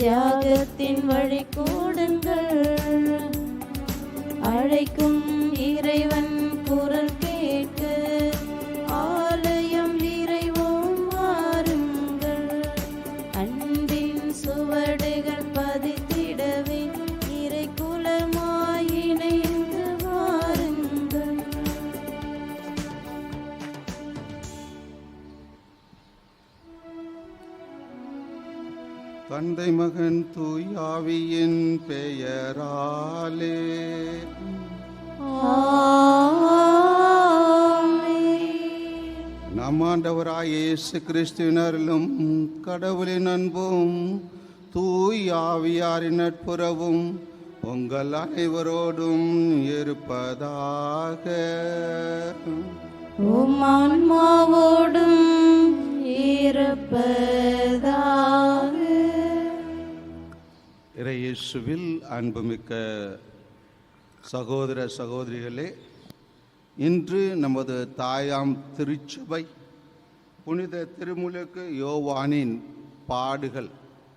தியாகத்தின் வழி கூடுங்கள். அழைக்கும் இறைவன் குரல் கேட்க ஆலயம் நிறைவோம் வாருங்கள். அன்பின் சுவடுகள் பதித்திடவே இறை குலமாய் இணைந்து வாருங்கள். தந்தை மகன் தூய் ஆவியின் பெயராலே நம் ஆண்டவராய் இயேசு கிறிஸ்துவினரிலும் கடவுளின் அன்பும் தூய் ஆவியாரின் நட்புறவும் உங்கள் அனைவரோடும் இருப்பதாக. உம் ஆன்மாவோடும் இருப்பதாக. இயேசுவில் அன்புமிக்க சகோதர சகோதரிகளே, இன்று நமது தாயாம் திருச்சபை புனித திருமுழுக்கு யோவானின் பாடுகள்,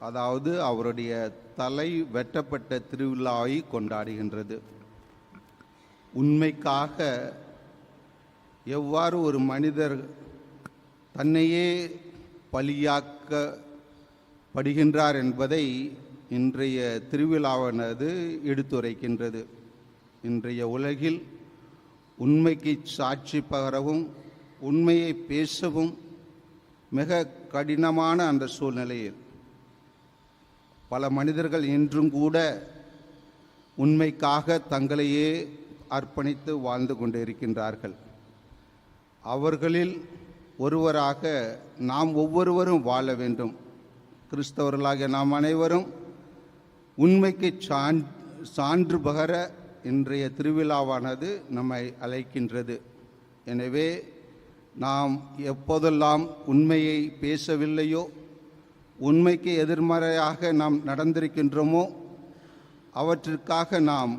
அதாவது அவருடைய தலை வெட்டப்பட்ட திருவிழாவை கொண்டாடுகின்றது. உண்மைக்காக எவ்வாறு ஒரு மனிதர் தன்னையே பலியாக்கப்படுகின்றார் என்பதை இன்றைய திருவிழாவானது எடுத்துரைக்கின்றது. இன்றைய உலகில் உண்மைக்கு சாட்சி பகரவும் உண்மையை பேசவும் மிக கடினமான அந்த சூழ்நிலையில் பல மனிதர்கள் இன்றும் கூட உண்மைக்காக தங்களையே அர்ப்பணித்து வாழ்ந்து கொண்டிருக்கின்றார்கள். அவர்களில் ஒருவராக நாம் ஒவ்வொருவரும் வாழ வேண்டும். கிறிஸ்தவர்களாகிய நாம் அனைவரும் உண்மைக்கு சான்று பகர இன்றைய திருவிழாவானது நம்மை அழைக்கின்றது. எனவே நாம் எப்போதெல்லாம் உண்மையை பேசவில்லையோ, உண்மைக்கு எதிர்மறையாக நாம் நடந்திருக்கின்றோமோ, அவற்றிற்காக நாம்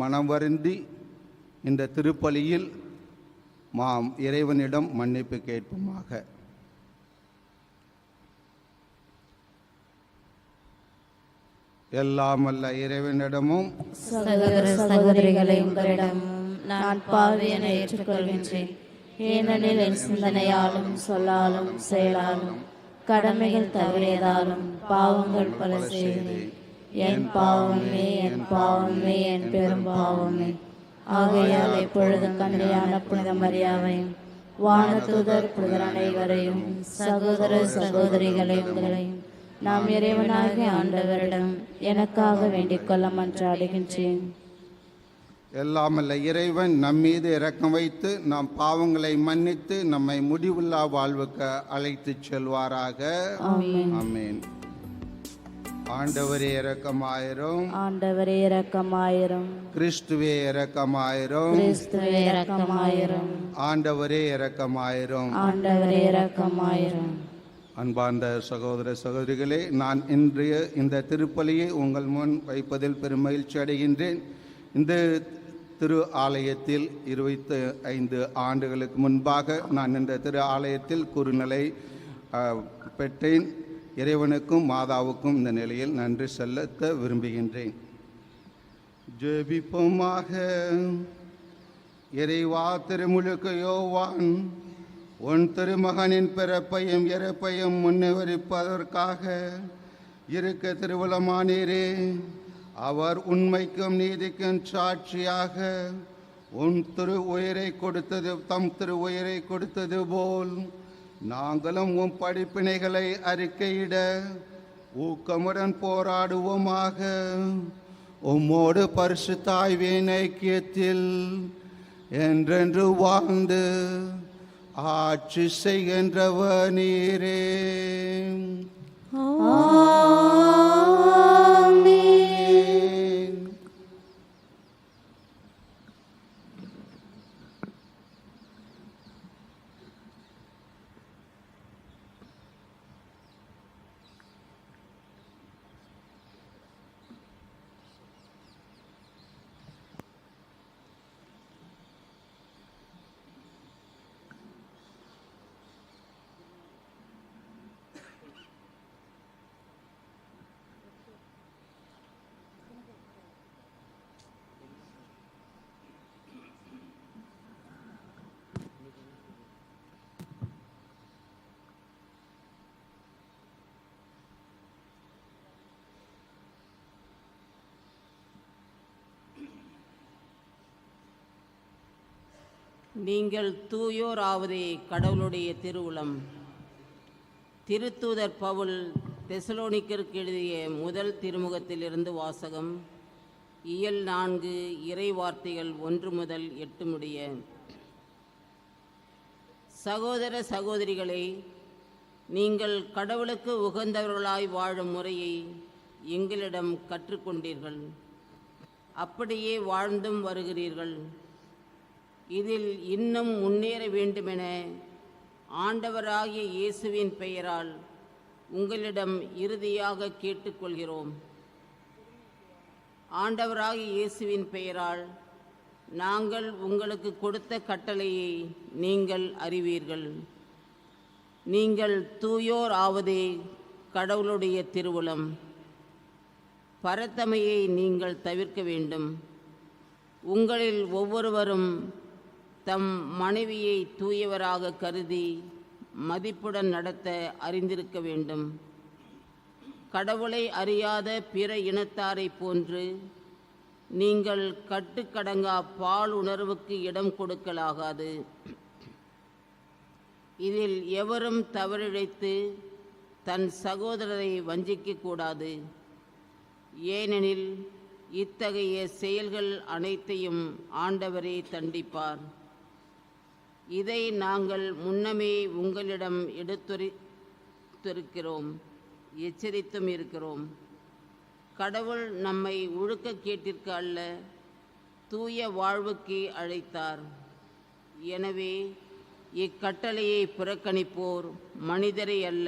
மனம் வருந்தி இந்த திருப்பலியில் நாம் இறைவனிடம் மன்னிப்பு கேட்போமாக. எல்லாம் அல்ல இறைவனிடமும் சகோதர சகோதரிகளை உங்களிடம் நான் பாவியனை ஏற்றுக்கொள்கின்றேன். ஏனெனில் என் சிந்தனையாலும் சொல்லாலும் செயலாலும் கடமைகள் தவறியதாலும் பாவங்கள் பல செய்தேன். என் பாவமே, என் பாவமே, என் பெரும் பாவமே. ஆகையால் எப்பொழுதும் கன்னியான புனித மரியாவையும் வானதூதர் புனிதர் அனைவரையும் சகோதர சகோதரிகளை உங்களையும் நாம் இறைவனாகிய ஆண்டவரிடம் எனக்காக வேண்டிக் கொள்ள மன்றாடுகின்றேன். எல்லாமல்ல இறைவன் நம்மீது இரக்கம் வைத்து நம் பாவங்களை மன்னித்து நம்மை முடிவில்லா வாழ்வுக்கு அழைத்து செல்வாராக. ஆமென். ஆண்டவரே இரக்கமாயிரும். ஆண்டவரே இரக்கமாயிரும். கிறிஸ்துவே இரக்கமாயிரும். கிறிஸ்துவே இரக்கமாயிரும். ஆண்டவரே இரக்கமாயிரும். ஆண்டவரே இரக்கமாயிரும். அன்பார்ந்த சகோதர சகோதரிகளே, நான் இன்றைய இந்த திருப்பலியை உங்கள் முன் வைப்பதில் பெரும் மகிழ்ச்சி அடைகின்றேன். இந்த திரு ஆலயத்தில் 25 ஆண்டுகளுக்கு முன்பாக நான் இந்த திரு ஆலயத்தில் குறுநிலை பெற்றேன். இறைவனுக்கும் மாதாவுக்கும் இந்த நிலையில் நன்றி செலுத்த விரும்புகின்றேன். ஜெபிப்போமாக. இறைவா, திருமுழுக்கு யோவான் உன் திருமகனின் பிறப்பையும் இறப்பையும் முன்னேறிப்பதற்காக இருக்க திருவுளமானீரே. அவர் உண்மைக்கும் நீதிக்கும் சாட்சியாக உன் திரு உயிரை கொடுத்தது தம் திரு உயிரை கொடுத்தது போல் நாங்களும் உன் படிப்பினைகளை அறிக்கையிட ஊக்கமுடன் போராடுவோமாக. உம்மோடு பரிசுத்தாய்வின் ஐக்கியத்தில் என்றென்று வாழ்ந்து ஆட்சி செய்கின்றவர் நீரே. நீங்கள் தூயோர் ஆவதே கடவுளுடைய திருவுளம். திருத்தூதர் பவுல் தெசலோனிக்கருக்கு எழுதிய முதல் திருமுகத்திலிருந்து வாசகம். இயல் 4 இறை வார்த்தைகள் 1 முதல் 8 முடிய. சகோதர சகோதரிகளே, நீங்கள் கடவுளுக்கு உகந்தவர்களாய் வாழும் முறையை எங்களிடம் கற்றுக்கொண்டீர்கள். அப்படியே வாழ்ந்தும் வருகிறீர்கள். இதில் இன்னும் முன்னேற வேண்டுமென ஆண்டவராகிய இயேசுவின் பெயரால் உங்களிடம் இறுதியாக கேட்டுக்கொள்கிறோம். ஆண்டவராகிய இயேசுவின் பெயரால் நாங்கள் உங்களுக்கு கொடுத்த கட்டளையை நீங்கள் அறிவீர்கள். நீங்கள் தூயோர் ஆவதே கடவுளுடைய திருவுளம். பரத்தமையை நீங்கள் தவிர்க்க வேண்டும். உங்களில் ஒவ்வொருவரும் தம் மனைவியை தூயவராக கருதி மதிப்புடன் நடத்த அறிந்திருக்க வேண்டும். கடவுளை அறியாத பிற இனத்தாரை போன்று நீங்கள் கட்டுக்கடங்கா பால் உணர்வுக்கு இடம் கொடுக்கலாகாது. இதில் எவரும் தவறிழைத்து தன் சகோதரரை வஞ்சிக்கக்கூடாது. ஏனெனில் இத்தகைய செயல்கள் அனைத்தையும் ஆண்டவரே தண்டிப்பார். இதை நாங்கள் முன்னமே உங்களிடம் எடுத்துரைத்திருக்கிறோம், எச்சரித்தும் இருக்கிறோம். கடவுள் நம்மை ஒழுக்கக்கேட்டிற்கு அல்ல, தூய வாழ்வுக்கு அழைத்தார். எனவே இக்கட்டளையை புறக்கணிப்போர் மனிதரை அல்ல,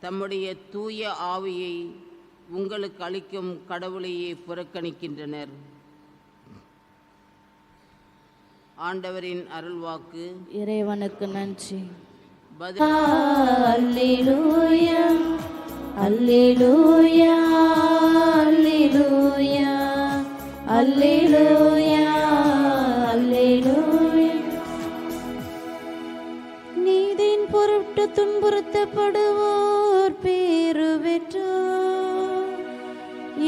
தம்முடைய தூய ஆவியை உங்களுக்கு அளிக்கும் கடவுளையே புறக்கணிக்கின்றனர். ஆண்டவரின் அருள்வாக்கு. இறைவனுக்கு நன்றி. அல்லேலூயா அல்லேலூயா அல்லேலூயா அல்லேலூயா அல்லேலூயா. நீதின் பொருட்டு துன்புறுத்தப்படுவோர் பேறு பெற்றோர்,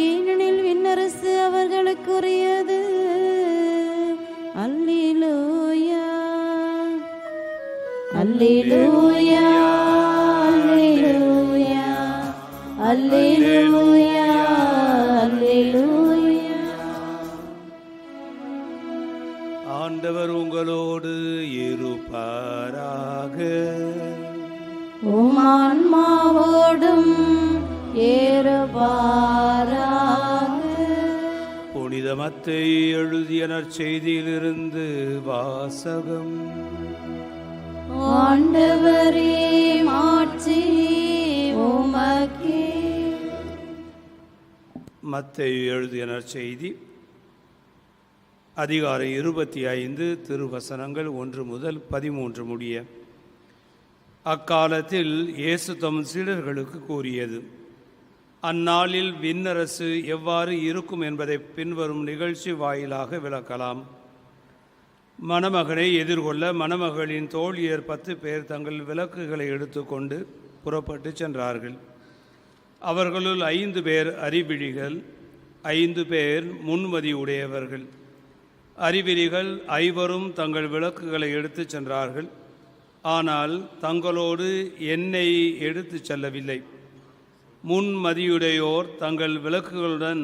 ஏனெனில் விண்ணரசு அவர்களுக்குரியது. அல்லேலூயா அல்லேலூயா அல்லேலூயா அல்லேலூயா அல்லேலூயா. ஆண்டவர் உங்களோடு இருப்பாராக. உம் ஆன்மாவோடும் ஏறுவாராக. புனித மத்தேயு எழுதிய நற்செய்தியிலிருந்து வாசகம். ஆண்டவரே, மாட்சி உமக்கே. மத்தேயு எழுதிய நற்செய்தி அதிகாரம் 25 திருவசனங்கள் 1 முதல் 13 முடிய. அக்காலத்தில் இயேசு தம் சீடர்களுக்கு கூறியது: அந்நாளில் விண்ணரசு எவ்வாறு இருக்கும் என்பதை பின்வரும் நிகழ்ச்சி வாயிலாக விளக்கலாம். மணமகனை எதிர்கொள்ள மணமகளின் தோழியர் 10 பேர் தங்கள் விளக்குகளை எடுத்துக்கொண்டு புறப்பட்டு சென்றார்கள். அவர்களுள் 5 பேர் அறிவிழிகள், 5 பேர் முன்மதி உடையவர்கள். அறிவிலிகள் 5 தங்கள் விளக்குகளை எடுத்துச் சென்றார்கள். ஆனால் தங்களோடு எண்ணெய் எடுத்துச் செல்லவில்லை. முன்மதியுடையோர் தங்கள் விளக்குகளுடன்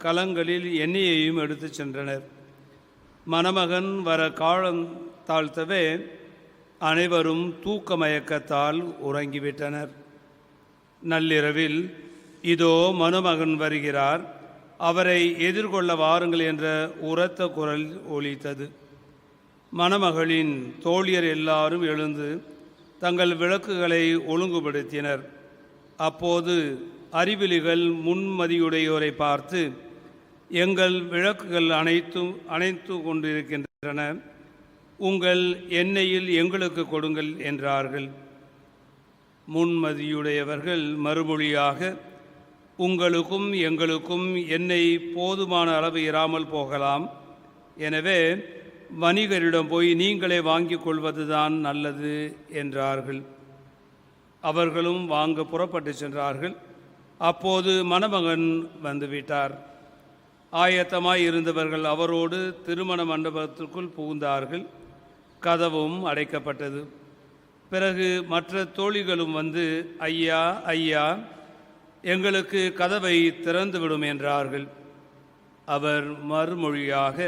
கலங்களில் எண்ணெயையும் எடுத்துச் சென்றனர். மணமகன் வர காலம் தாழ்த்தவே அனைவரும் தூக்க மயக்கத்தால் உறங்கிவிட்டனர். நள்ளிரவில், இதோ மணமகன் வருகிறார், அவரை எதிர்கொள்ள வாருங்கள் என்ற உரத்த குரல் ஒலித்தது. மணமகளின் தோழியர் எல்லாரும் எழுந்து தங்கள் விளக்குகளை ஒழுங்குபடுத்தினர். அப்போது அறிவிலிகள் முன்மதியுடையோரை பார்த்து, எங்கள் விளக்குகள் அணைத்து கொண்டிருக்கின்றன, உங்கள் எண்ணெயில் எங்களுக்கு கொடுங்கள் என்றார்கள். முன்மதியுடையவர்கள் மறுமொழியாக, உங்களுக்கும் எங்களுக்கும் எண்ணெய் போதுமான அளவு இராமல் போகலாம். எனவே வணிகரிடம் போய் நீங்களே வாங்கிக் கொள்வதுதான் நல்லது என்றார்கள். அவர்களும் வாங்க புறப்பட்டு சென்றார்கள். அப்போது மணமகன் வந்துவிட்டார். ஆயத்தமாய் இருந்தவர்கள் அவரோடு திருமண மண்டபத்திற்குள் புகுந்தார்கள். கதவும் அடைக்கப்பட்டது. பிறகு மற்ற தோழிகளும் வந்து, ஐயா ஐயா, எங்களுக்கு கதவை திறந்துவிடும் என்றார்கள். அவர் மறுமொழியாக,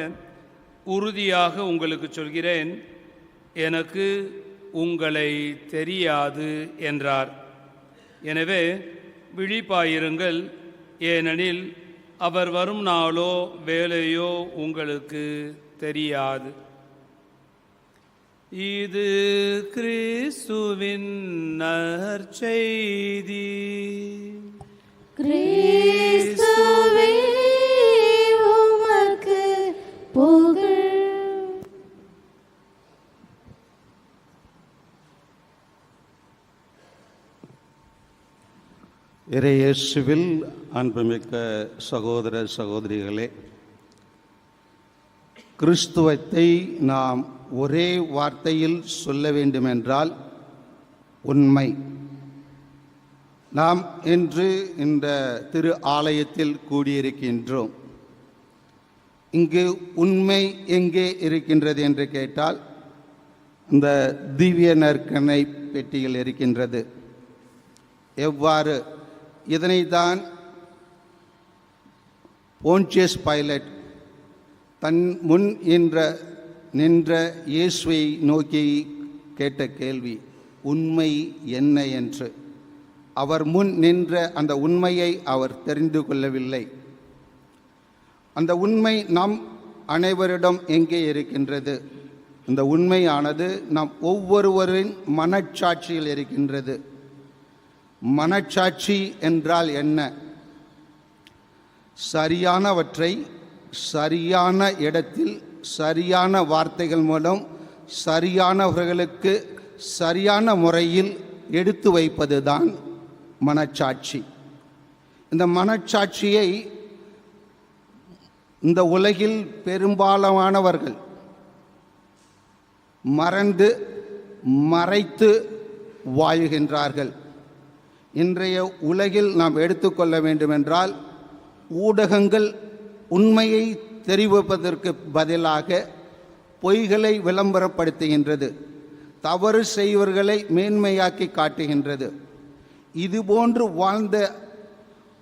உறுதியாக உங்களுக்கு சொல்கிறேன், எனக்கு உங்களை தெரியாது என்றார். எனவே விழிப்பாயிருங்கள், ஏனெனில் அவர் வரும் நாளோ வேலையோ உங்களுக்கு தெரியாது. இது கிறிஸ்துவின் நற்செய்தி. கிறிஸ்துவே உமக்கு புகழ். இறையேசுவில் அன்புமிக்க சகோதர சகோதரிகளே, கிறிஸ்துவத்தை நாம் ஒரே வார்த்தையில் சொல்ல வேண்டுமென்றால் உண்மை. நாம் இன்று இந்த திரு ஆலயத்தில் கூடியிருக்கின்றோம். இங்கு உண்மை எங்கே இருக்கின்றது என்று கேட்டால் இந்த திவ்ய நற்கருணை பெட்டியில் இருக்கின்றது. எவ்வாறு இதனைத்தான் போன்சியஸ் பைலட் தன் முன் நின்ற இயேசுவை நோக்கி கேட்ட கேள்வி உண்மை என்ன என்று. அவர் முன் நின்ற அந்த உண்மையை அவர் தெரிந்து கொள்ளவில்லை. அந்த உண்மை நம் அனைவரிடம் எங்கே இருக்கின்றது? இந்த உண்மையானது நம் ஒவ்வொருவரின் மனச்சாட்சியில் இருக்கின்றது. மனச்சாட்சி என்றால் என்ன? சரியானவற்றை சரியான இடத்தில் சரியான வார்த்தைகள் மூலம் சரியானவர்களுக்கு சரியான முறையில் எடுத்து வைப்பதுதான் மனச்சாட்சி. இந்த மனச்சாட்சியை இந்த உலகில் பெரும்பாலானவர்கள் மறைத்து வாழ்கின்றார்கள். இன்றைய உலகில் நாம் எடுத்துக்கொள்ள வேண்டுமென்றால் ஊடகங்கள் உண்மையை தெரிவிப்பதற்கு பதிலாக பொய்களை விளம்பரப்படுத்துகின்றது, தவறு செய்வர்களை மேன்மையாக்கி காட்டுகின்றது. இதுபோன்று வாழ்ந்த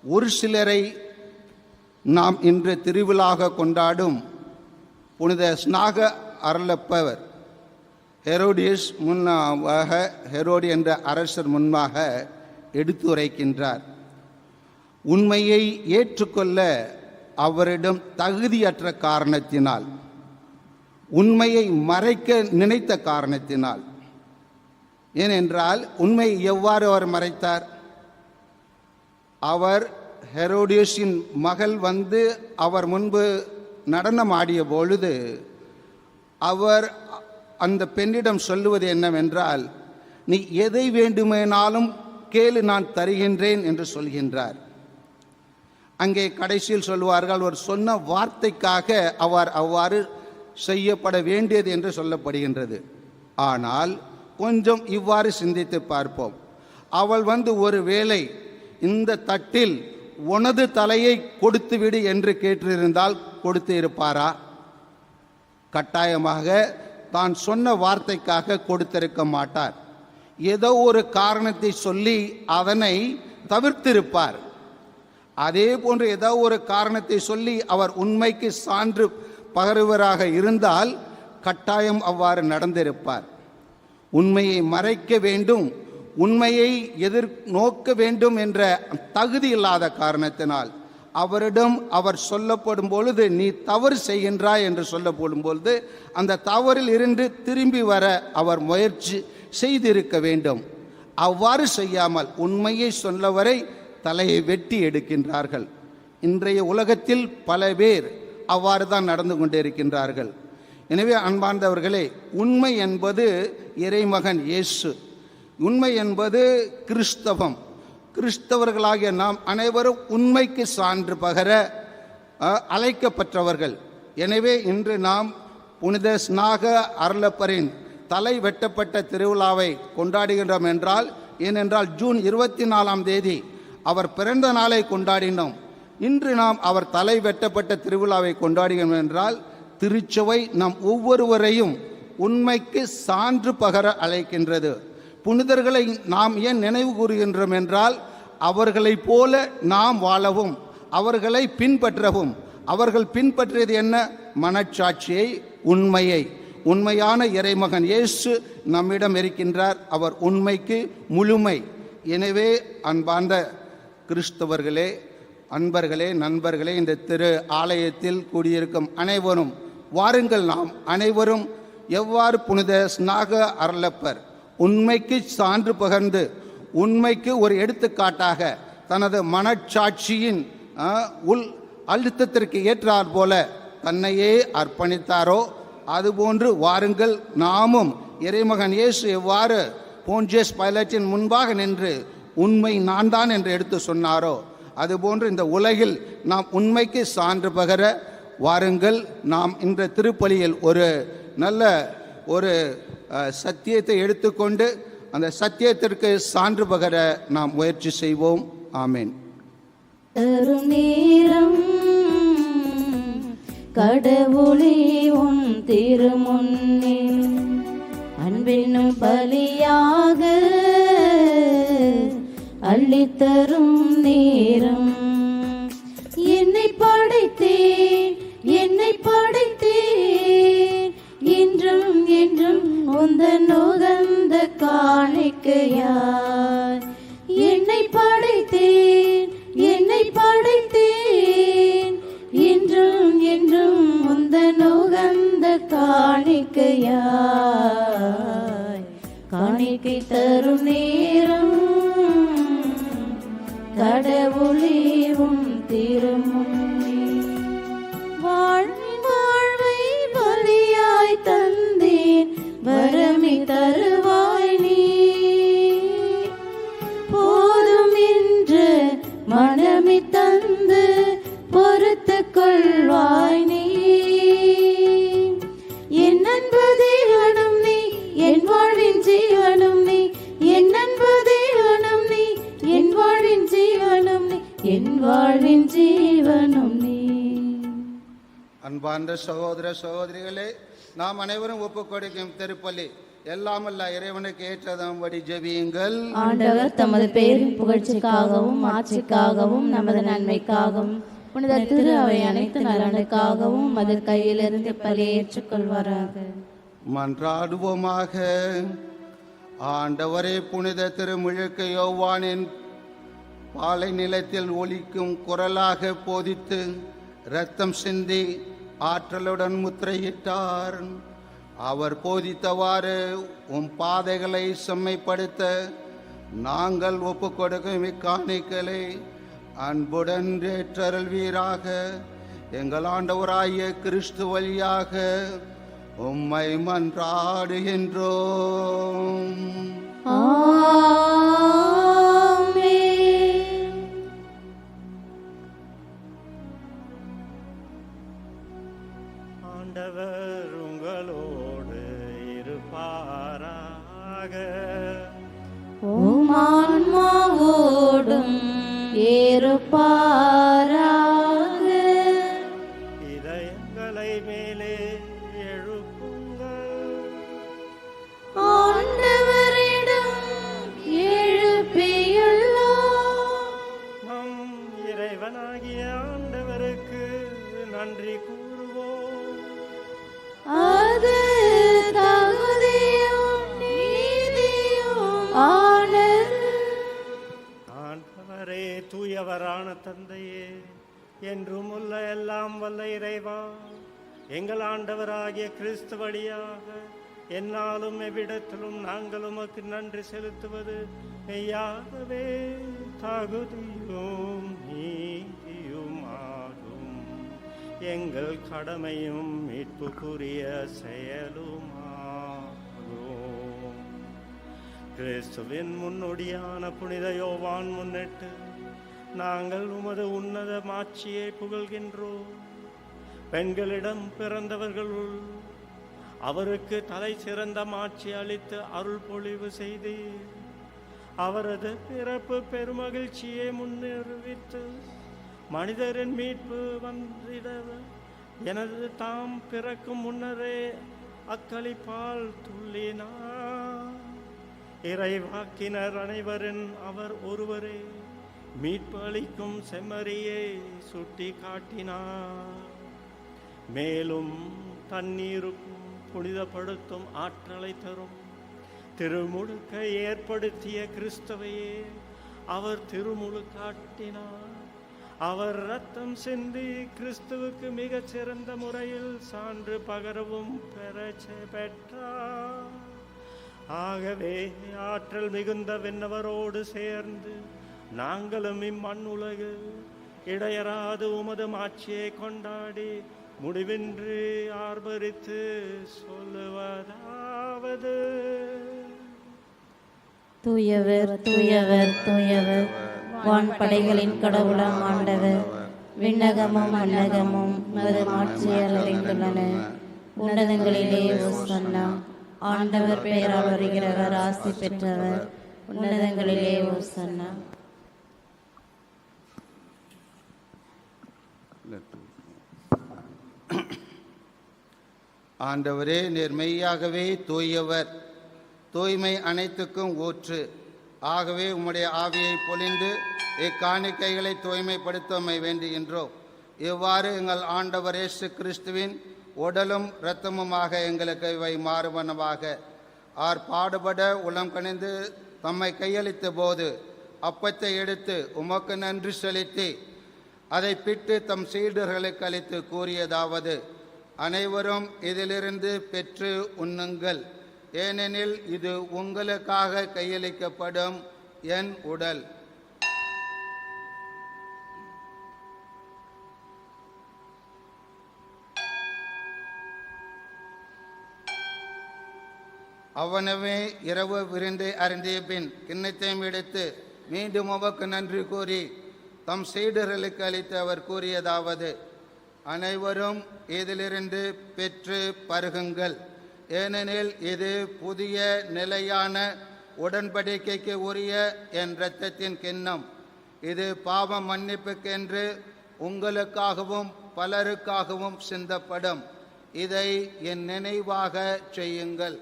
ஒரு சிலரை நாம் இன்று திருவிழாக கொண்டாடும் புனித ஸ்நாக அருளப்பவர் ஹெரோடியஸ் முன்னாக ஹெரோடி என்ற அரசர் முன்பாக எடுத்துரைக்கின்றார். உண்மையை ஏற்றுக்கொள்ள அவரிடம் தகுதியற்ற காரணத்தினால், உண்மையை மறைக்க நினைத்த காரணத்தினால். ஏனென்றால் உண்மை எவ்வாறு அவர் மறைத்தார்? அவர் ஹெரோடியஸின் மகள் வந்து அவர் முன்பு நடனம் ஆடிய பொழுது அவர் அந்த பெண்ணிடம் சொல்லுவது என்னவென்றால், நீ எதை வேண்டுமானாலும் கேளு, நான் தருகின்றேன் என்று சொல்கின்றார். அங்கே கடைசியில் சொல்வார்கள், அவர் சொன்ன வார்த்தைக்காக அவர் அவ்வாறு செய்யப்பட வேண்டியது என்று சொல்லப்படுகின்றது. ஆனால் கொஞ்சம் இவ்வாறு சிந்தித்து பார்ப்போம். அவள் வந்து ஒரு வேளை இந்த தட்டில் உனது தலையை கொடுத்துவிடு என்று கேட்டிருந்தால் கொடுத்து இருப்பாரா? கட்டாயமாக தான் சொன்ன வார்த்தைக்காக கொடுத்திருக்க மாட்டார். ஏதோ ஒரு காரணத்தை சொல்லி அதனை தவிர்த்திருப்பார். அதே போன்று ஏதோ ஒரு காரணத்தை சொல்லி அவர் உண்மைக்கு சான்று பகருவராக இருந்தால் கட்டாயம் அவ்வாறு நடந்திருப்பார். உண்மையை மறைக்க வேண்டும், உண்மையை நோக்க வேண்டும் என்ற தகுதி இல்லாத காரணத்தினால் அவரிடம் அவர் சொல்லப்படும் பொழுது நீ தவறு செய்கின்றாய் என்று சொல்லப்படும் பொழுது அந்த தவறில் இருந்து திரும்பி வர அவர் முயற்சி செய்திருக்க வேண்டும். அவ்வாறு செய்யாமல் உண்மையை சொல்லவரை தலையை வெட்டி எடுக்கின்றார்கள். இன்றைய உலகத்தில் பல பேர் அவ்வாறு தான் நடந்து கொண்டிருக்கின்றார்கள். எனவே அன்பார்ந்தவர்களே, உண்மை என்பது இறைமகன் இயேசு, உண்மை என்பது கிறிஸ்தவம். கிறிஸ்தவர்களாகிய நாம் அனைவரும் உண்மைக்கு சான்று பகர அழைக்கப்பட்டவர்கள். எனவே இன்று நாம் புனித ஸ்நாக அருளப்பரின் தலை வெட்டப்பட்ட திருவிழாவை கொண்டாடுகின்றோம் என்றால், ஏனென்றால் ஜூன் 24ஆம் தேதி அவர் பிறந்த நாளை கொண்டாடினோம். இன்று நாம் அவர் தலை வெட்டப்பட்ட திருவிழாவை கொண்டாடுகிறோம் என்றால் திருச்சபை நம் ஒவ்வொருவரையும் உண்மைக்கு சான்று பகர அழைக்கின்றது. புனிதர்களை நாம் ஏன் நினைவு கூறுகின்றோம் என்றால், அவர்களைப் போல நாம் வாழவும் அவர்களை பின்பற்றவும். அவர்கள் பின்பற்றியது என்ன? மனச்சாட்சியை, உண்மையை. உண்மையான இறைமகன் இயேசு நம்மிடம் இருக்கின்றார். அவர் உண்மைக்கு முழுமை. எனவே அன்பார்ந்த கிறிஸ்தவர்களே, அன்பர்களே, நண்பர்களே, இந்த திரு ஆலயத்தில் கூடியிருக்கும் அனைவரும் வாருங்கள். நாம் அனைவரும் எவ்வாறு புனித ஸ்நாக அருளப்பர் உண்மைக்கு சான்று பகர்ந்து உண்மைக்கு ஒரு எடுத்துக்காட்டாக தனது மனச்சாட்சியின் உள் அழுத்தத்திற்கு ஏற்றாற் போல தன்னையே அர்ப்பணித்தாரோ, அதுபோன்று வாருங்கள் நாமும் இறைமகன் இயேசு எவ்வாறு போன்ஜியஸ் பைலாட்டின் முன்பாக நின்று உண்மை நான் தான் என்று எடுத்து சொன்னாரோ, அதுபோன்று இந்த உலகில் நாம் உண்மைக்கு சான்று பகர வாருங்கள். நாம் இந்த திருப்பலியில் ஒரு நல்ல ஒரு சத்தியத்தை எடுத்துக்கொண்டு அந்த சத்தியத்திற்கு சான்று பகர நாம் முயற்சி செய்வோம். ஆமேன். நேரம் கடவுளே உன் திருமுன்னே அன்பென்னும் பலியாக அள்ளித்தரும் நேரம். என்னை படைத்தேன், என்னை படைத்தேன், இன்றும் என்றும் உந்தன் உகந்த காணிக்கையாய். என்னை படைத்தேன், என்னை படைத்தேன், இன்றும் என்றும் உந்தன் உகந்த காணிக்கையாய். காணிக்கை தரும் நேரம் கடவுளே உம் திருமுன்னே வாழ்வை பலியாய் தந்தேன், வரமி தருவாய் நீ. போதும் என்று மனமி தந்து பொறுத்து கொள்வாய் நீ. என் அன்பு தேவனும் நீ, என் வாழ்வின் ஜீவனும் நீ. என் அன்பு தேவனும் நீ, என் வாழ்வின் ஜீவனும் நீ. என் வாழ்வின் ஜீவனும் நீ. அன்பார்ந்த சகோதர சகோதரிகளே, நாம் அனைவரும் ஒப்புக் கொடுக்கும் திருப்பலி எல்லாமல்ல இறைவனுக்கு ஏற்றதம்படி ஜெபியுங்கள். ஆண்டவர் தமது பேரின் புகழ்ச்சிக்காகவும் ஆட்சிக்காகவும் நமது நன்மைக்காகவும் புனித திரு அவை அனைத்து நலனுக்காகவும் மது கையிலிருந்து பலியை ஏற்றுக்கொள்வாராக. மன்றாடுவோமாக. ஆண்டவரே, புனித திருமுழுக்கு யோவானின் பாலை நிலத்தில் ஒலிக்கும் குரலாக போதித்து இரத்தம் சிந்தி ஆற்றலுடன் முத்திரையிட்டார். அவர் போதித்தவாறு உம் பாதைகளை செம்மைப்படுத்த நாங்கள் ஒப்பு கொடுக்கும் இக்காணிகளை அன்புடன் ஏற்றருள்வீராக. எங்கள் ஆண்டவராகிய கிறிஸ்து வழியாக உம்மை மன்றாடுகின்றோம். ஆண்டவர் உங்களோடு இருப்பாராக. உம் ஆன்மாவோடும் இருப்பாராக. இதயங்களை மேலே எழுப்புங்கள். ஆண்டவரிடம் எழுப்பியுள்ளோம். நம் இறைவனாகிய ஆண்டவருக்கு நன்றி கூறுவோம். அது தகுதியும் நீதியும் ஆனது. ஆண்டவரே, தூயவரான தந்தையே, என்றும் உள்ள எல்லாம் வல்ல இறைவா, எங்கள் ஆண்டவராகிய கிறிஸ்து வழியாக என்னாலும் எவ்விடத்திலும் நாங்கள் உமக்கு நன்றி செலுத்துவது மெய்யாகவே தகுதியும் நீதியுமாகும். எங்கள் கடமையும் மீட்புக்குரிய செயலுமாகும். கிறிஸ்துவின் முன்னோடியான புனித யோவான் முன்னிட்டு நாங்கள் உமது உன்னத மாட்சியை புகழ்கின்றோம். பெண்களிடம் பிறந்தவர்களுள் அவருக்கு தலை சிறந்த மாட்சி அளித்து அருள் பொழிவு செய்து அவரது பிறப்பு பெருமகிழ்ச்சியை முன்னறிவித்து மனிதரின் மீட்பு வந்திட எனது தாம் பிறக்கும் முன்னரே அக்களிப்பால் துள்ளினார். இறைவாக்கினர் அனைவரின் அவர் ஒருவரே மீட்பு அளிக்கும் செம்மறியை சுட்டி காட்டினார். மேலும் தண்ணீருக்கும் புனிதப்படுத்தும் ஆற்றலை தரும் திருமுழுக்கை ஏற்படுத்திய கிறிஸ்துவையே அவர் திருமுழுக்காட்டினார். அவர் இரத்தம் சிந்தி கிறிஸ்துவுக்கு மிகச் சிறந்த முறையில் சான்று பகரவும் பெற்றார். ஆகவே ஆற்றல் மிகுந்த விண்ணவரோடு சேர்ந்து நாங்களும் இம்மண்ணுலகில் இடையராது உமது மாட்சியை கொண்டாடி முடிவின்றி ஆர்ப்பரித்து சொல்லுவதாவது: தூயவர் தூயவர் தூயவர், வான்படைகளின் கடவுளாம் ஆண்டவர், விண்ணகமும் மண்ணகமும் உமது மாட்சியால் நிறைந்துள்ளன. உன்னதங்களிலே ஓசன்னா. ஆண்டவர் பெயரால் வருகிறவர் ஆசி பெற்றவர். உன்னதங்களிலே ஓசன்னா. ஆண்டவரே, நீர் மெய்யாகவே தூயவர், தூய்மை அனைத்துக்கும் ஊற்று. ஆகவே உம்முடைய ஆவியை பொழிந்து இக்காணிக்கைகளை தூய்மைப்படுத்தமை வேண்டுகின்றோம். இவ்வாறு எங்கள் ஆண்டவர் இயேசு கிறிஸ்துவின் உடலும் இரத்தமுமாக எங்களுக்கு இவை மாறுவனவாக. ஆர் பாடுபட உளம் கணிந்து தம்மை கையளித்த போது அப்பத்தை எடுத்து உமக்கு நன்றி செலுத்தி அதை பிட்டு தம் சீடர்களுக்கு அளித்து கூறியதாவது: அனைவரும் இதிலிருந்து பெற்று உண்ணுங்கள், ஏனெனில் இது உங்களுக்காக கையளிக்கப்படும் என் உடல். அவனவே இரவு விருந்தை அருந்திய பின் கிண்ணத்தையும் எடுத்து மீண்டும் உமக்கு நன்றி கூறி தம் சீடர்களுக்கு அளித்து அவர் கூறியதாவது: அனைவரும் இதிலிருந்து பெற்று பருகுங்கள், ஏனெனில் இது புதிய நிலையான உடன்படிக்கைக்கு உரிய என் இரத்தத்தின் கிண்ணம். இது பாவ மன்னிப்புக்கென்று உங்களுக்காகவும் பலருக்காகவும் சிந்தப்படும். இதை என் நினைவாக செய்யுங்கள்.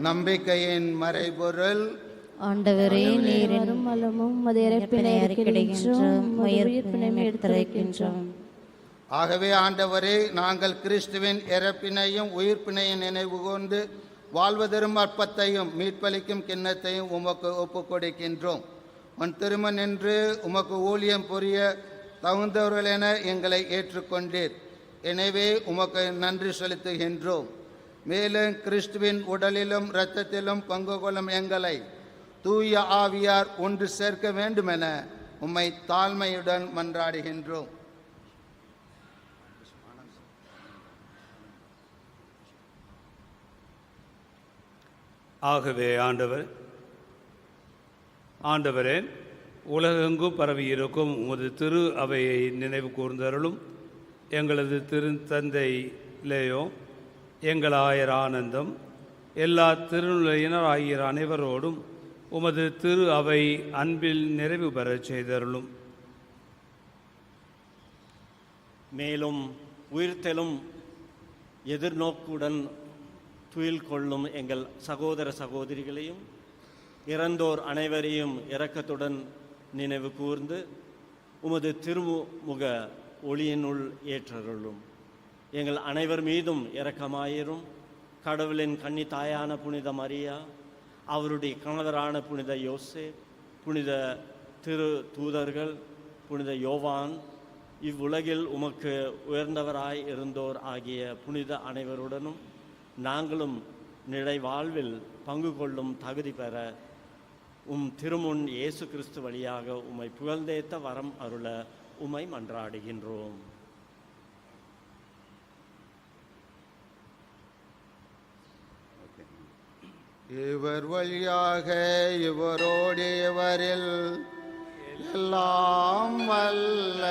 நம்பிக்கையின் மறைபொருள். ஆண்டவரே, நீர் மலமும் இறைப்பினை அறிக்கின்றோம், உயிர்ப்பினையும் எடுத்துரைக்கின்றோம். ஆகவே ஆண்டவரே, நாங்கள் கிறிஸ்துவின் இறப்பினையும் உயிர்ப்பினையும் நினைவு கொண்டு வாழ்வதரும் அற்பத்தையும் மீட்பளிக்கும் கிண்ணத்தையும் உமக்கு ஒப்புக் கொடுக்கின்றோம். உன் திருமண் நின்று உமக்கு ஊழியம் புரிய தகுந்தவர்கள் என எங்களை ஏற்றுக்கொண்டீர். எனவே உமக்கு நன்றி செலுத்துகின்றோம். மேலும் கிறிஸ்துவின் உடலிலும் இரத்தத்திலும் பங்கு கொள்ளும் எங்களை தூய ஆவியார் ஒன்று சேர்க்க வேண்டுமென உம்மை தாழ்மையுடன் மன்றாடுகின்றோம். ஆகவே ஆண்டவரே, உலகெங்கும் பரவியிருக்கும் உமது திரு அவையை நினைவு கூர்ந்தருளும். எங்களது திருத்தந்தை லேயோ, எங்கள் ஆயர் ஆனந்தம், எல்லா திருநிலையினர் ஆகிய அனைவரோடும் உமது திரு அவை அன்பில் நிறைவு பெறச் செய்தருளும். மேலும் உயிர்த்தெழும் எதிர்நோக்குடன் துயில் கொள்ளும் எங்கள் சகோதர சகோதரிகளையும் இறந்தோர் அனைவரையும் இரக்கத்துடன் நினைவு கூர்ந்து உமது திருமுக ஒளியினுள் ஏற்றருளும். எங்கள் அனைவர் மீதும் இரக்கமாயிரும். கடவுளின் கன்னி தாயான புனித மரியா, அவருடைய கணவரான புனித யோசேப், புனித திரு தூதர்கள், புனித யோவான், இவ்வுலகில் உமக்கு உயர்ந்தவராய் இருந்தோர் ஆகிய புனித அனைவருடனும் நாங்களும் நிலை வாழ்வில் பங்கு கொள்ளும் தகுதி பெற உம் திருமுன் இயேசு கிறிஸ்து வழியாக உம்மை புகழ்ந்தேத்த வரம் அருள உம்மை மன்றாடுகின்றோம். இவர் வழியாக இவரோடு இவரில் எல்லாம் வல்ல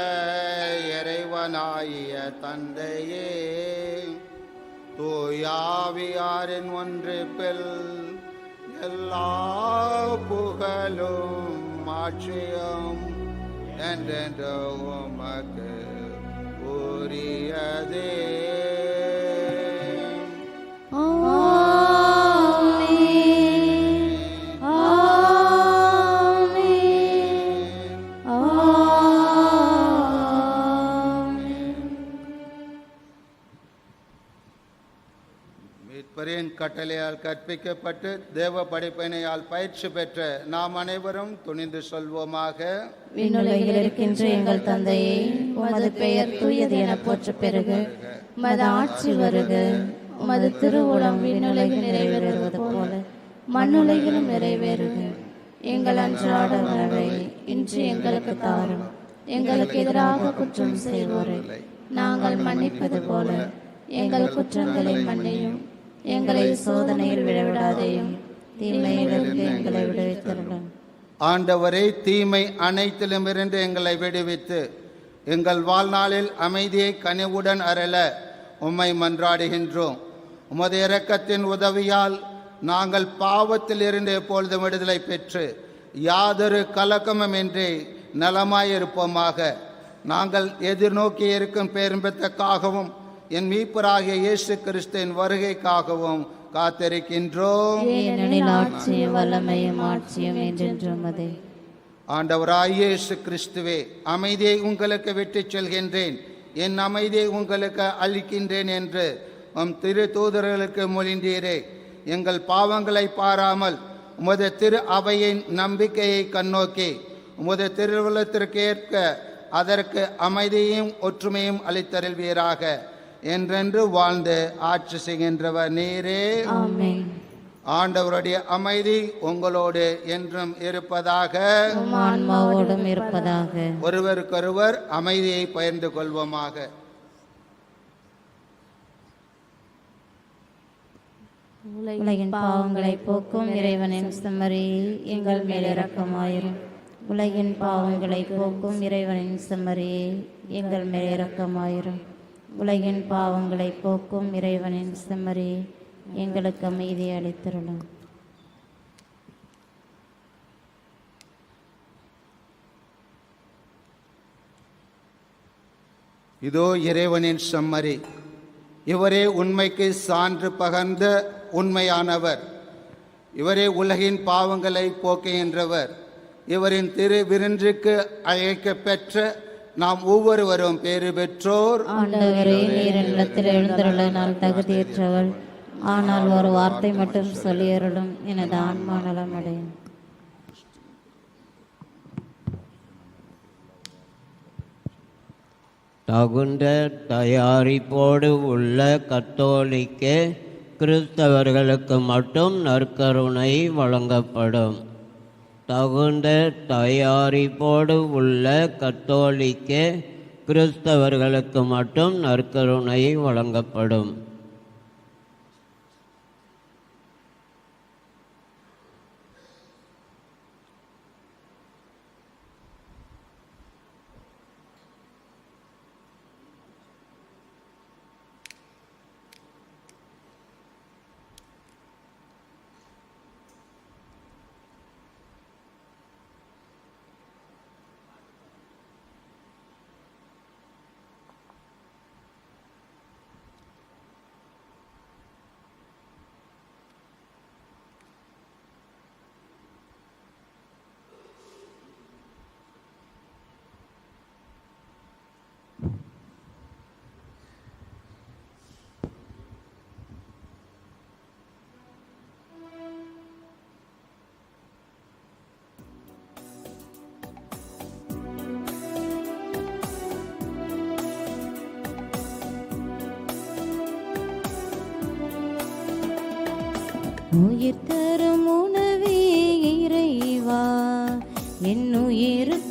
இறைவனாகிய தந்தையே, தூயாவியாரின் ஒன்றிப்பில் எல்லா புகழும் மாட்சியும் என்றென்று உமக்கு உரியதே. மீட்பரின் கட்டளையால் கற்பிக்கப்பட்டு தேவ படைப்பினையால் பயிற்சி பெற்ற நாம் அனைவரும் துணிந்து சொல்வோமாக. விண்ணுலகில் இருக்கின்ற எங்கள் தந்தையே, உமது பெயர் தூயது என போற்ற பெறுக. உமது ஆட்சி வருக. உமது திருவுளம் விண்ணுலகில் நிறைவேறுவது போல மண்ணுலகிலும் நிறைவேறுக. எங்கள் அன்றாட உணவை இன்று எங்களுக்கு தாரும். எங்களுக்கு எதிராக குற்றம் செய்வோரை நாங்கள் மன்னிப்பது போல எங்கள் குற்றங்களை மன்னியும். எங்களை சோதனையில் விழவிடாதையும் தீமையிலிருந்து எங்களை விடுவித்தருளும். ஆண்டவரே, தீமை அனைத்திலுமிருந்து எங்களை விடுவித்து எங்கள் வாழ்நாளில் அமைதியை கனிவுடன் அருள உம்மை மன்றாடுகின்றோம். உமது இரக்கத்தின் உதவியால் நாங்கள் பாவத்தில் இருந்து எப்பொழுதும் விடுதலை பெற்று யாதொரு கலக்கமுமின்றி நலமாயிருப்போமாக. நாங்கள் எதிர்நோக்கி இருக்கும் பேரின்பத்துக்காகவும் என் மீட்பராகிய இயேசு கிறிஸ்துவின் வருகைக்காகவும் காத்திருக்கின்றோம். ஆட்சியும் வல்லமையும் ஆட்சியும் என்றென்றும் அதே. ஆண்டவராகிய இயேசு கிறிஸ்துவே, அமைதியை உங்களுக்கு விட்டுச் செல்கின்றேன், என் அமைதியை உங்களுக்கு அளிக்கின்றேன் என்று உம் திரு தூதர்களுக்கு மொழிந்தீரே. எங்கள் பாவங்களை பாராமல் உமது திரு அவையின் நம்பிக்கையை கண்ணோக்கி உமது திருவுள்ளத்திற்கு ஏற்க அதற்கு அமைதியையும் ஒற்றுமையும் அளித்தருள்வீராக. என்றென்று வாழ்ந்து ஆட்சி செய்கின்றவர் நீரே. ஆமென். ஆண்டவருடைய அமைதி உங்களோடு என்றும் இருப்பதாக. உம் ஆன்மாவோடும் இருப்பதாக. ஒருவருக்கொருவர் அமைதியை பகிர்ந்து கொள்வோமாக. உலகின் பாவங்களை போக்கும் இறைவனின் செம்மறியே, எங்கள் மேல் இரக்கமாயிரும். உலகின் பாவங்களை போக்கும் இறைவனின் செம்மறியே, எங்கள் மேல் இரக்கமாயிரும். உலகின் பாவங்களை போக்கும் இறைவனின் செம்மறியே, எங்களுக்கு அமைதி அளித்தருளும். இதோ இறைவனின் செம்மறி, இவரே உண்மைக்கு சான்று பகர்ந்த உண்மையானவர். இவரே உலகின் பாவங்களை போக்குகின்றவர். இவரின் திரு விருந்துக்கு அழைக்க பெற்ற நாம் ஒவ்வொருவரும் பேறு பெற்றோர். ஆண்டவரே, நீர் நிலத்தில் எழுந்தருள நான் தகுதியற்றவள். ஆனால் ஒரு வார்த்தை மட்டும் சொல்லியருளும், எனது ஆன்மா நலமடையும். தகுந்த தயாரிப்போடு உள்ள கத்தோலிக்க கிறிஸ்தவர்களுக்கு மட்டும் நற்கருணை வழங்கப்படும். தகுந்த தயாரிப்போடு உள்ள கத்தோலிக்க கிறிஸ்தவர்களுக்கு மட்டும் நற்கருணை வழங்கப்படும். உயிர் தரும் உணவே இறைவா, என் உயிருக்கு